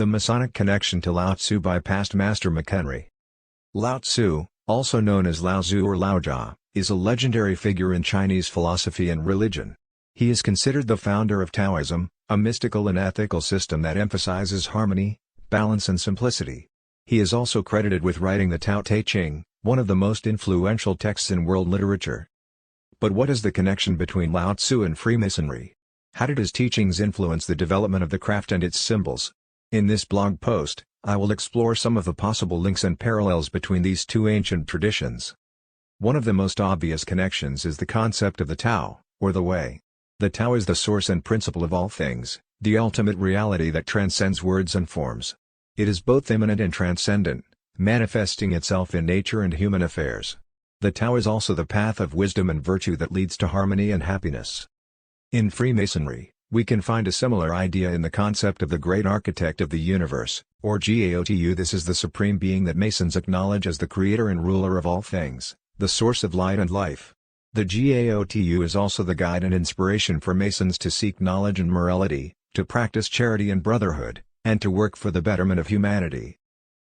The Masonic Connection to Lao Tzu by Past Master Mchenry. Lao Tzu, also known as Lao Tzu or Lao Jia, is a legendary figure in Chinese philosophy and religion. He is considered the founder of Taoism, a mystical and ethical system that emphasizes harmony, balance and simplicity. He is also credited with writing the Tao Te Ching, one of the most influential texts in world literature. But what is the connection between Lao Tzu and Freemasonry? How did his teachings influence the development of the craft and its symbols? In this blog post, I will explore some of the possible links and parallels between these two ancient traditions. One of the most obvious connections is the concept of the Tao, or the Way. The Tao is the source and principle of all things, the ultimate reality that transcends words and forms. It is both immanent and transcendent, manifesting itself in nature and human affairs. The Tao is also the path of wisdom and virtue that leads to harmony and happiness. In Freemasonry, we can find a similar idea in the concept of the Great Architect of the Universe, or Gaotu. This is the supreme being that Masons acknowledge as the creator and ruler of all things, the source of light and life. The Gaotu is also the guide and inspiration for Masons to seek knowledge and morality, to practice charity and brotherhood, and to work for the betterment of humanity.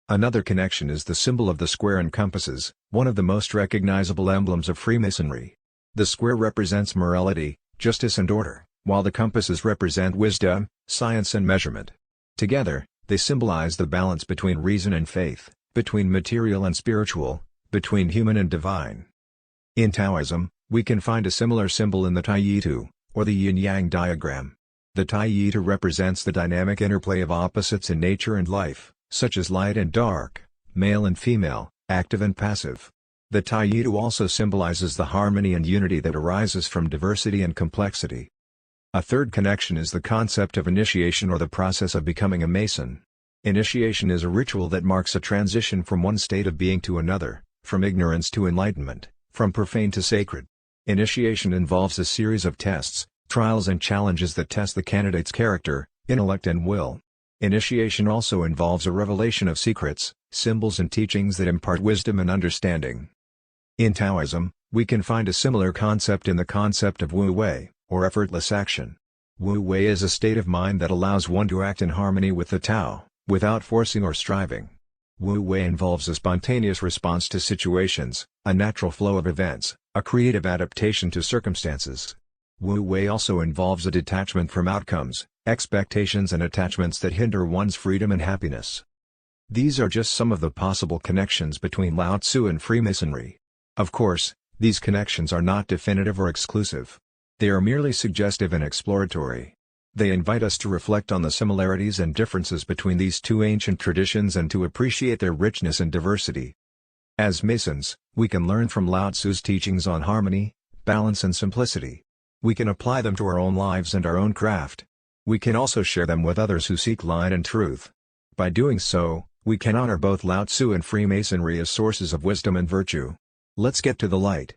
Another connection is the symbol of the square and compasses, one of the most recognizable emblems of Freemasonry. The square represents morality, justice and order, while the compasses represent wisdom, science and measurement. Together, they symbolize the balance between reason and faith, between material and spiritual, between human and divine. In Taoism, we can find a similar symbol in the Tai-Yi-Tu, or the yin-yang diagram. The Tai-Yi-Tu represents the dynamic interplay of opposites in nature and life, such as light and dark, male and female, active and passive. The Tai-Yi-Tu also symbolizes the harmony and unity that arises from diversity and complexity. A third connection is the concept of initiation or the process of becoming a Mason. Initiation is a ritual that marks a transition from one state of being to another, from ignorance to enlightenment, from profane to sacred. Initiation involves a series of tests, trials and challenges that test the candidate's character, intellect and will. Initiation also involves a revelation of secrets, symbols and teachings that impart wisdom and understanding. In Taoism, we can find a similar concept in the concept of Wu Wei, or effortless action. Wu Wei is a state of mind that allows one to act in harmony with the Tao, without forcing or striving. Wu Wei involves a spontaneous response to situations, a natural flow of events, a creative adaptation to circumstances. Wu Wei also involves a detachment from outcomes, expectations and attachments that hinder one's freedom and happiness. These are just some of the possible connections between Lao Tzu and Freemasonry. Of course, these connections are not definitive or exclusive. They are merely suggestive and exploratory. They invite us to reflect on the similarities and differences between these two ancient traditions and to appreciate their richness and diversity. As Masons, we can learn from Lao Tzu's teachings on harmony, balance and simplicity. We can apply them to our own lives and our own craft. We can also share them with others who seek light and truth. By doing so, we can honor both Lao Tzu and Freemasonry as sources of wisdom and virtue. Let's get to the light.